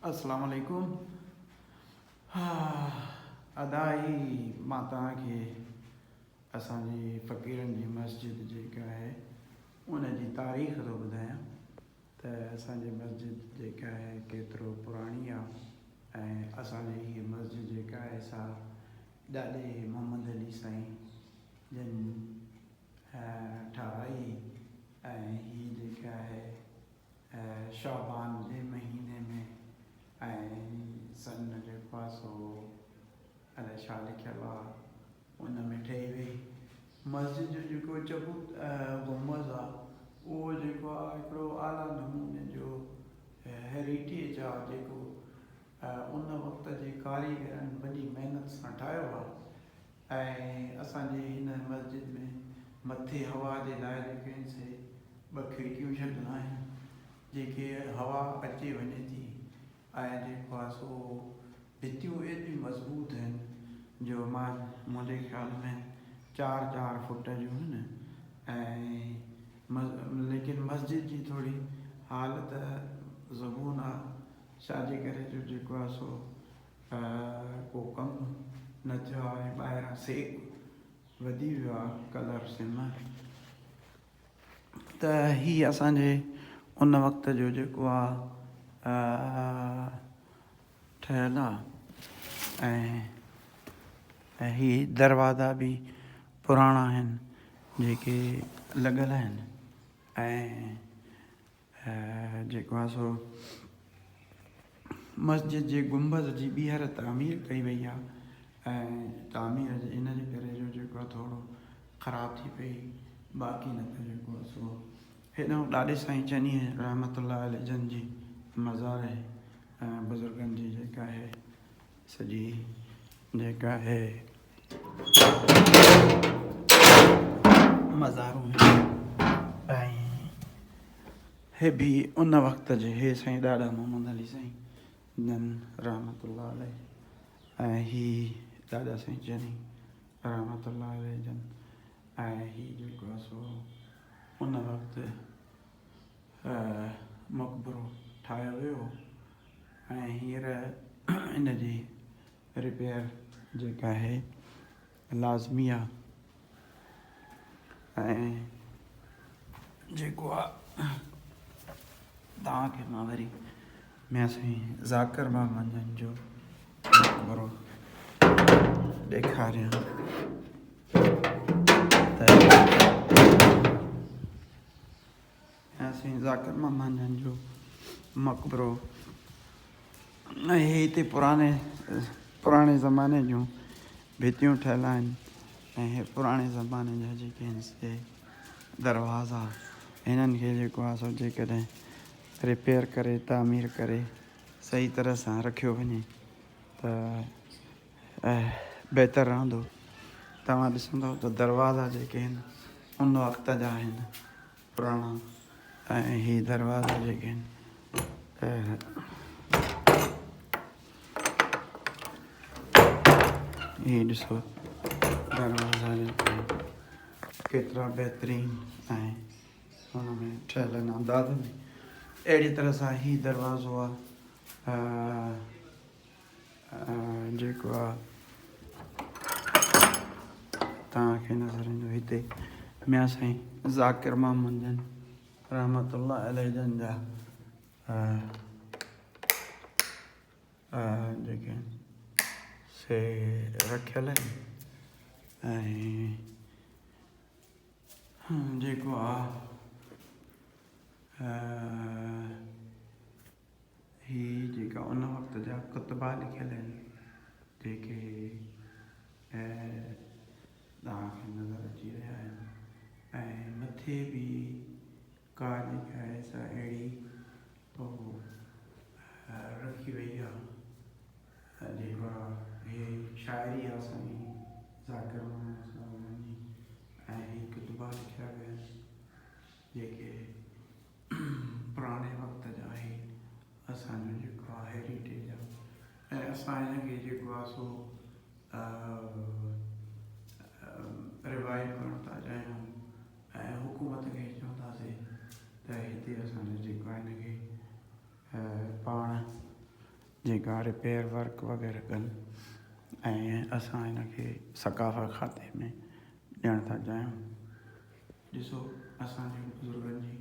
अस्सलाम वालेकुम। अदाई मां तव्हांखे असांजी फ़क़ीरनि जी मस्जिद जेका आहे उन जी तारीख़ थो ॿुधायां त असांजी मस्जिद जेका आहे केतिरो पुराणी आहे ऐं असांजी हीअ मस्जिद जेका आहे सा ॾाढे मोहम्मद अली साईं जिन ठाराई ऐं हीअ जेका आहे शाबान जे महीने में ऐं सन जेको आहे सो अलाए छा लिखियलु आहे उन में ठही वई। मस्जिद जो जेको गुंबज़ आहे उहो जेको आहे हिकिड़ो आला नमूने जो हेरिटेज आहे जेको उन वक़्त जे कारीगरनि वॾी महिनत सां ठाहियो आहे। ऐं असांजे हिन मस्जिद में मथे हवा जे लाइ जेके से 2 खिड़कियूं छॾियूं आहिनि जेके हवा अचे वञे थी ऐं जेको आहे सो भितियूं एॾियूं मज़बूत आहिनि जो मुंहिंजे ख़्याल में 4-4 फुट जूं आहिनि। ऐं लेकिन मस्जिद जी थोरी हालत ज़बून आहे छाजे करे जो जेको आहे सो को कमु न थियो आहे। ॿाहिरां सेक वधी वियो आहे कलर सिम त हीअ असांजे उन वक़्त जो जेको आहे ठहियलु आहे। ऐं हीअ दरवाज़ा बि पुराणा आहिनि जेके लॻल आहिनि ऐं जेको आहे सो मस्जिद जे गुंबज़ जी ॿीहर तामीर कई वई आहे ऐं तामीर जे इन जे करे जो जेको आहे थोरो ख़राब थी पई बाक़ी न त जेको आहे सो हेॾो ॾाढे साईं चनीअ रहमतुल्लाह जन जी मज़ार ऐं बुज़ुर्गनि जी जेका आहे सॼी जेका आहे मज़ारूं ऐं हे बि उन वक़्त जे हे साईं ॾाढा मोहम्मद अली साईं जन रहमतुल्लाह ऐं हीअ ॾाढा साईं चनी रहमतुल्लाह जन ऐं हीअ जेको आहे सो उन वक़्तु मक़बरो ठाहियो वियो ऐं हींअर इन जी रिपेयर जेका आहे लाज़मी आहे। ऐं जेको आहे तव्हांखे मां वरी मियां साईं ज़ाकिर बामन जो मक़बरो ॾेखारियां त मियां साईं ज़ाकिर बामन जो मक़बरो ऐं हिते पुराणे ज़माने जूं भितियूं ठहियल आहिनि ऐं हे पुराणे ज़माने जा जेके आहिनि से दरवाज़ा हिननि खे जेको आहे सो जेकॾहिं रिपेयर करे तामीर करे सही तरह सां रखियो वञे त बहितर रहंदो। तव्हां ॾिसंदव त दरवाज़ा जेके आहिनि उन वक़्त जा आहिनि पुराणा ऐं हीअ दरवाज़ा जेके आहिनि हीअ ॾिसो दरवाज़ा जेके केतिरा बहितरीनु ऐं हुन में ठहियल आहिनि अंदाज़ में। अहिड़ी तरह सां हीअ दरवाज़ो आहे जेको आहे तव्हांखे नज़र ईंदो। हिते मियां साईं ज़ाकिर बामन जन रहमतुल्लाह अलैह जन जा जेके से रखियल आहिनि ऐं जेको आहे हीअ जेका उन वक़्त जा कुतबा लिखियल आहिनि जेके तव्हांखे नज़र अची रहिया आहिनि ऐं मथे बि का जेका आहे सा अहिड़ी पोइ रखी वई आहे जेको आहे हीअ शाइरी आहे असांजी ज़ाकिर बामन जी ऐं हीअ कुतबा लिखिया विया आहिनि जेके पुराणे वक़्त जा आहे असांजो जेको आहे हेरिटेज आहे। ऐं असां हिनखे जेको आहे सो रिवाइव करणु था चाहियूं ऐं हुकूमत खे चवंदासीं त हिते असांजो जेको आहे हिनखे पाण जेका रिपेयर वर्क वग़ैरह कनि ऐं असां हिनखे सकाफ़त खाते में ॾियणु था चाहियूं। ॾिसो असांजे बुज़ुर्गनि जी